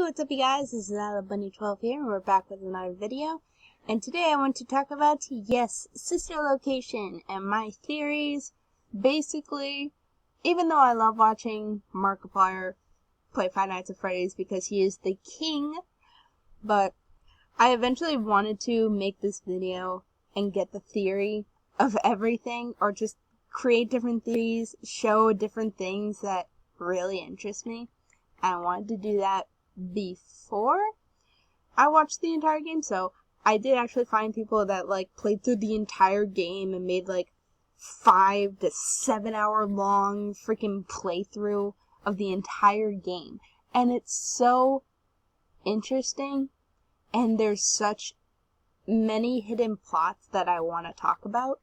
what's up you guys, this is AlaBunny12 here, and we're back with another video. And today I want to talk about, yes, Sister Location and my theories. Basically, even though I love watching Markiplier play Five Nights at Freddy's because he is the king, but I eventually wanted to make this video and get the theory of everything, or just create different theories, show different things that really interest me. I wanted to do that before I watched the entire game, so I did actually find people that played through the entire game and made 5 to 7 hour long freaking playthrough of the entire game. And it's so interesting, and there's such many hidden plots that I want to talk about.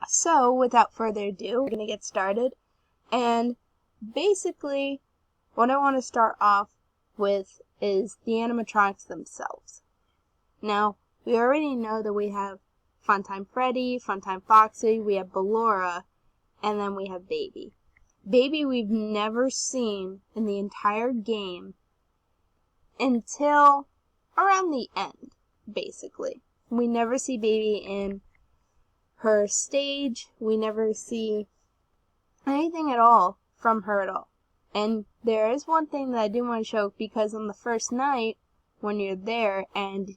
So without further ado, we're going to get started. And basically, what I want to start off with is the animatronics themselves. Now, we already know that we have Funtime Freddy, Funtime Foxy, we have Ballora, and then we have Baby. Baby we've never seen in the entire game until around the end, basically. We never see Baby in her stage, we never see anything at all from her at all. And there is one thing that I do want to show, because on the first night, when you're there, and,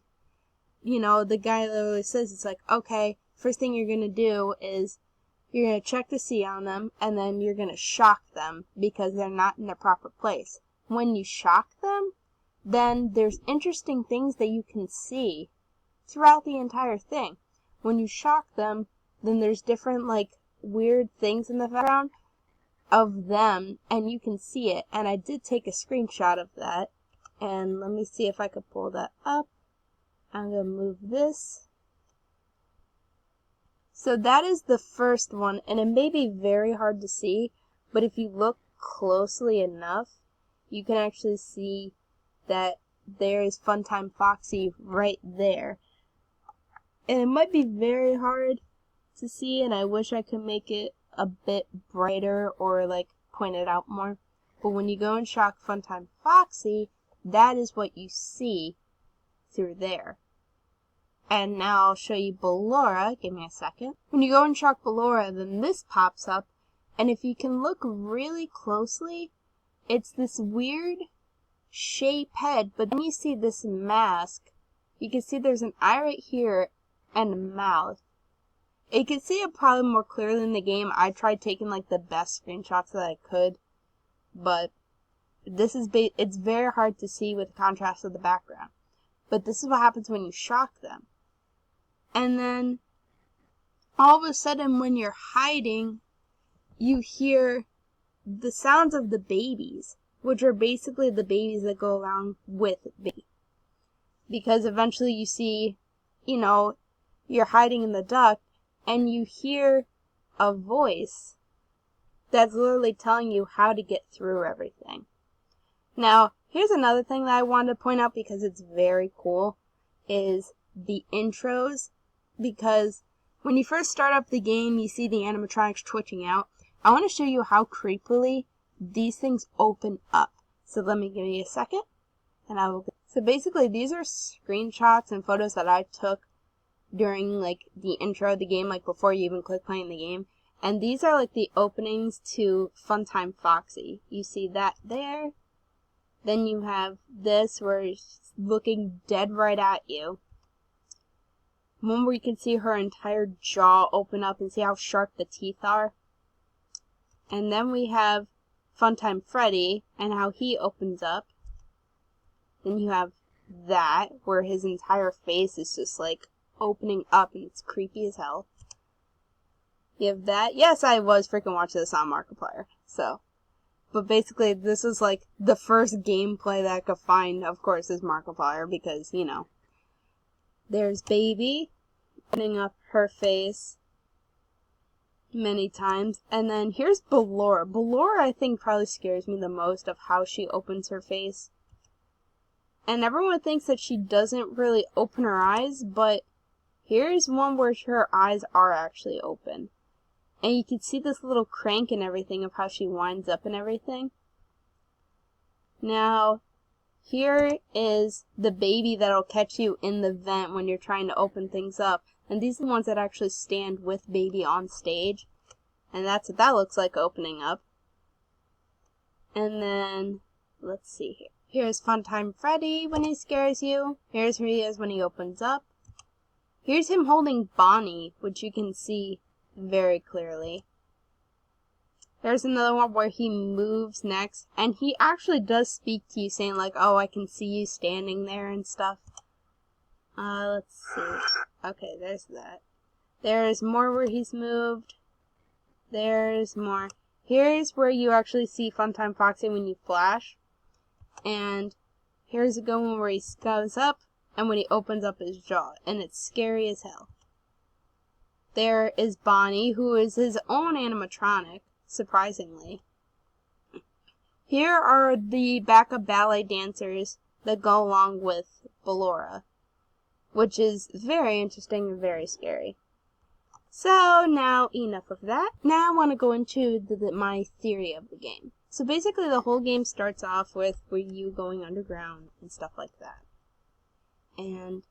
you know, the guy literally says, it's like, okay, first thing you're going to do is, you're going to check to see on them, and then you're going to shock them, because they're not in their proper place. When you shock them, then there's interesting things that you can see throughout the entire thing. When you shock them, then there's different, weird things in the background of them, and you can see it. And I did take a screenshot of that, and let me see if I could pull that up. I'm gonna move this. So that is the first one, and it may be very hard to see, but if you look closely enough, you can actually see that there is Funtime Foxy right there. And it might be very hard to see, and I wish I could make it a bit brighter or point it out more. But when you go and shock Funtime Foxy, that is what you see through there. And now I'll show you Ballora. Give me a second. When you go and shock Ballora, then this pops up, and if you can look really closely, it's this weird shape head, but then you see this mask. You can see there's an eye right here and a mouth. You can see it probably more clearly in the game. I tried taking the best screenshots that I could, but this is it's very hard to see with the contrast of the background. But this is what happens when you shock them. And then all of a sudden when you're hiding, you hear the sounds of the babies, which are basically the babies that go along with Baby. Because eventually you see, you know, you're hiding in the duct, and you hear a voice that's literally telling you how to get through everything. Now, here's another thing that I wanted to point out, because it's very cool, is the intros. Because when you first start up the game, you see the animatronics twitching out. I want to show you how creepily these things open up. So let me give you a second, and I will. So basically, these are screenshots and photos that I took during the intro of the game, before you even click playing the game. And these are the openings to Funtime Foxy. You see that there. Then you have this where it's looking dead right at you. One where you can see her entire jaw open up and see how sharp the teeth are. And then we have Funtime Freddy and how he opens up. Then you have that where his entire face is just opening up, and it's creepy as hell. You have that. Yes, I was freaking watching this on Markiplier. So, but basically, this is the first gameplay that I could find, of course, is Markiplier, because, you know. There's Baby opening up her face many times. And then here's Ballora. Ballora, I think, probably scares me the most of how she opens her face. And everyone thinks that she doesn't really open her eyes, but here's one where her eyes are actually open. And you can see this little crank and everything of how she winds up and everything. Now, here is the baby that'll catch you in the vent when you're trying to open things up. And these are the ones that actually stand with baby on stage. And that's what that looks like opening up. And then, let's see here. Here's Funtime Freddy when he scares you. Here's where he is when he opens up. Here's him holding Bonnie, which you can see very clearly. There's another one where he moves next, and he actually does speak to you, saying like, oh, I can see you standing there and stuff. Let's see. Okay, there's that. There's more where he's moved. There's more. Here's where you actually see Funtime Foxy when you flash. And here's a good one where he goes up, and when he opens up his jaw, and it's scary as hell. There is Bonnie, who is his own animatronic, surprisingly. Here are the backup ballet dancers that go along with Ballora, which is very interesting and very scary. So now enough of that. Now I want to go into my theory of the game. So basically the whole game starts off with you going underground and stuff like that. And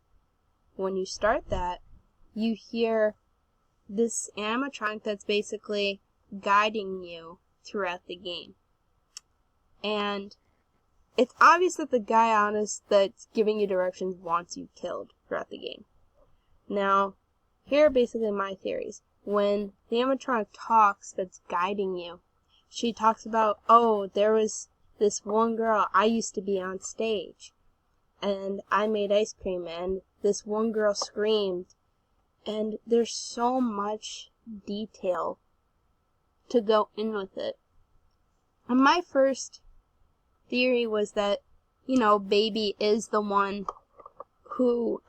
when you start that, you hear this animatronic that's basically guiding you throughout the game. And it's obvious that the guy that's giving you directions wants you killed throughout the game. Now, here are basically my theories. When the animatronic talks that's guiding you, she talks about, oh, there was this one girl I used to be on stage, and I made ice cream, and this one girl screamed, and there's so much detail to go in with it. And my first theory was that, baby is the one who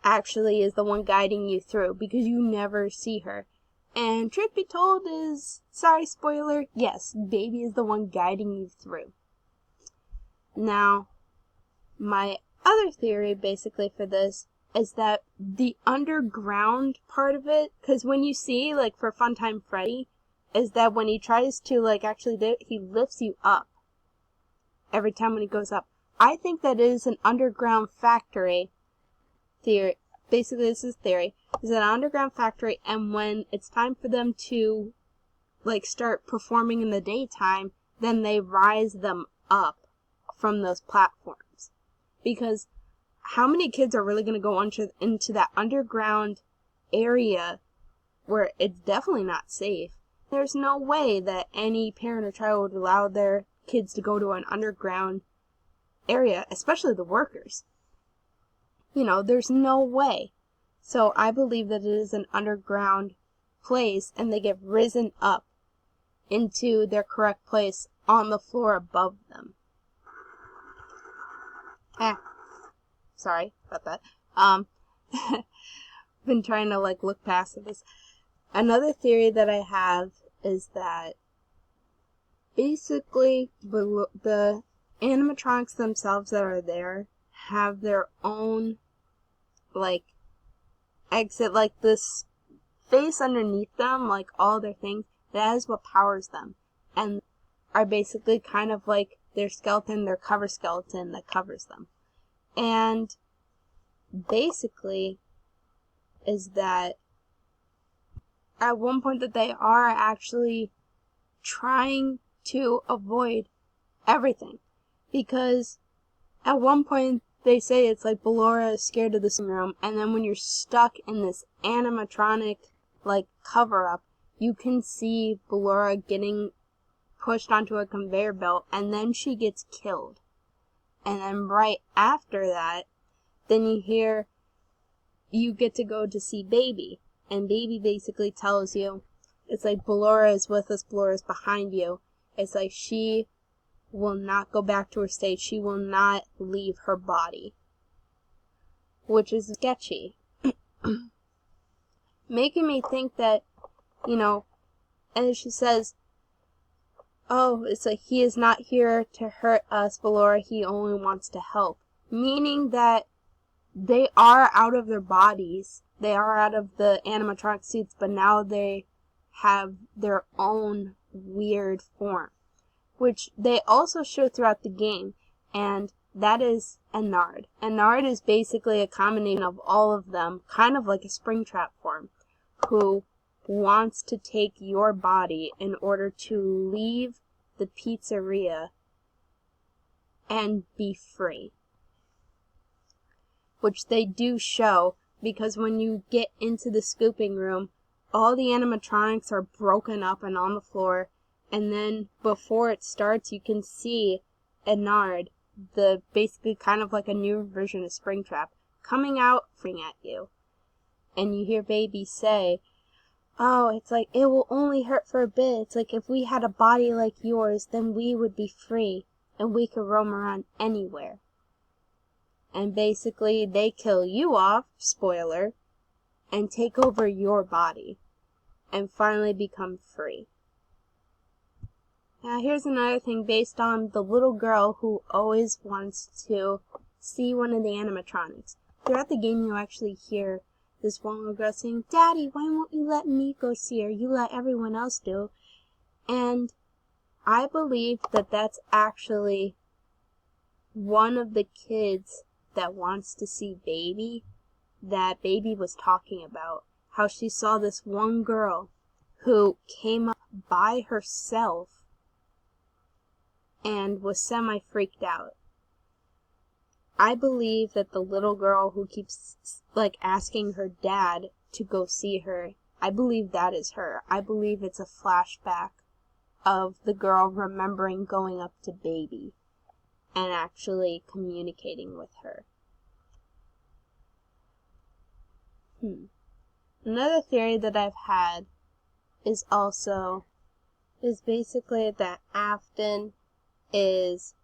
actually is the one guiding you through, because you never see her. And truth be told is, sorry spoiler, yes, baby is the one guiding you through. Now, my other theory basically for this is that the underground part of it, because when you see, like for Funtime Freddy, is that when he tries to actually do it, he lifts you up every time when he goes up. I think that is an underground factory theory. Basically, this is theory. It's an underground factory, and when it's time for them to start performing in the daytime, then they rise them up from those platforms. Because how many kids are really going to go into that underground area where it's definitely not safe? There's no way that any parent or child would allow their kids to go to an underground area, especially the workers. There's no way. So I believe that it is an underground place, and they get risen up into their correct place on the floor above them. Sorry about that. Been trying to look past this. Another theory that I have is that basically the animatronics themselves that are there have their own exit, this face underneath them, all their things. That is what powers them, and are basically kind of like their skeleton, their cover skeleton that covers them. And basically is that at one point that they are actually trying to avoid everything, because at one point they say it's like Ballora is scared of the swimming room, and then when you're stuck in this animatronic cover-up, you can see Ballora getting pushed onto a conveyor belt, and then she gets killed. And then right after that, then you get to go to see Baby, and Baby basically tells you, it's like Ballora is with us, Ballora is behind you. It's like she will not go back to her stage. She will not leave her body. Which is sketchy. Making me think that, and she says, oh, it's like he is not here to hurt us, Ballora, he only wants to help. Meaning that they are out of their bodies. They are out of the animatronic suits, but now they have their own weird form, which they also show throughout the game. and that is Ennard. Ennard is basically a combination of all of them, kind of like a Springtrap form, who wants to take your body in order to leave the pizzeria and be free. Which they do show, because when you get into the scooping room, all the animatronics are broken up and on the floor, and then before it starts you can see Ennard, the basically kind of like a new version of Springtrap, coming out at you. And you hear Baby say, "Oh, it's like, it will only hurt for a bit. It's like if we had a body like yours, then we would be free, and we could roam around anywhere." And basically, they kill you off, spoiler, and take over your body, and finally become free. Now here's another thing based on the little girl who always wants to see one of the animatronics. Throughout the game you actually hear this one little girl saying, "Daddy, why won't you let me go see her? You let everyone else do." And I believe that that's actually one of the kids that wants to see Baby, that Baby was talking about. How she saw this one girl who came up by herself and was semi-freaked out. I believe that the little girl who keeps asking her dad to go see her, I believe that is her. I believe it's a flashback of the girl remembering going up to Baby and actually communicating with her. Another theory that I've had is basically that Afton is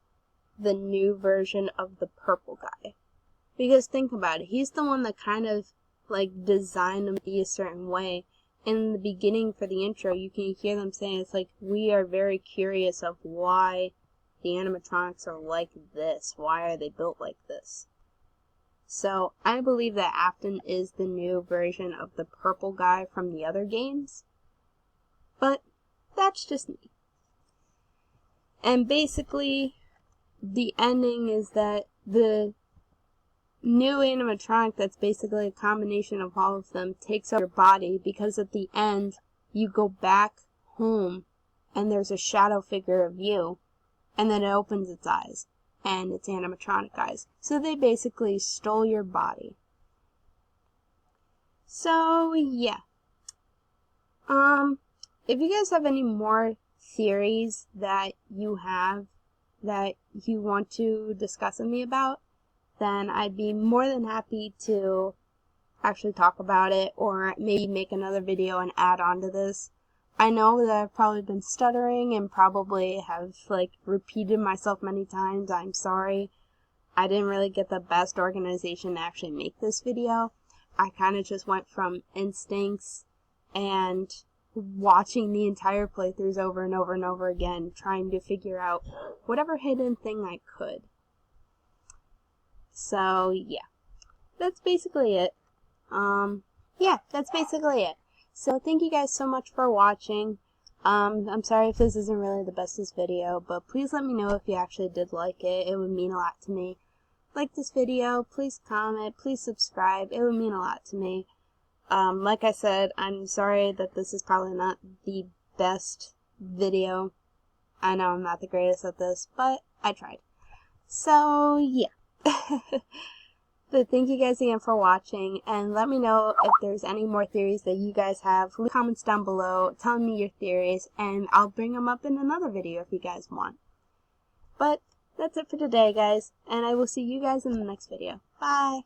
the new version of the purple guy. Because think about it, he's the one that kind of designed him to be a certain way. In the beginning for the intro, you can hear them saying it's like, we are very curious of why the animatronics are like this. Why are they built like this? So I believe that Afton is the new version of the purple guy from the other games. But that's just me. And basically, the ending is that the new animatronic that's basically a combination of all of them takes over your body, because at the end, you go back home and there's a shadow figure of you, and then it opens its eyes, and it's animatronic eyes. So they basically stole your body. So, yeah. If you guys have any more theories that you have that you want to discuss with me about, then I'd be more than happy to actually talk about it, or maybe make another video and add on to this. I know that I've probably been stuttering and probably have repeated myself many times. I'm sorry. I didn't really get the best organization to actually make this video. I kind of just went from instincts and watching the entire playthroughs over and over and over again, trying to figure out whatever hidden thing I could. So, yeah. That's basically it. That's basically it. So, thank you guys so much for watching. I'm sorry if this isn't really the bestest video, but please let me know if you actually did like it. It would mean a lot to me. Like this video, please comment, please subscribe. It would mean a lot to me. Like I said, I'm sorry that this is probably not the best video. I know I'm not the greatest at this, but I tried. So, yeah. But thank you guys again for watching, and let me know if there's any more theories that you guys have. Leave comments down below telling me your theories, and I'll bring them up in another video if you guys want. But that's it for today, guys, and I will see you guys in the next video. Bye!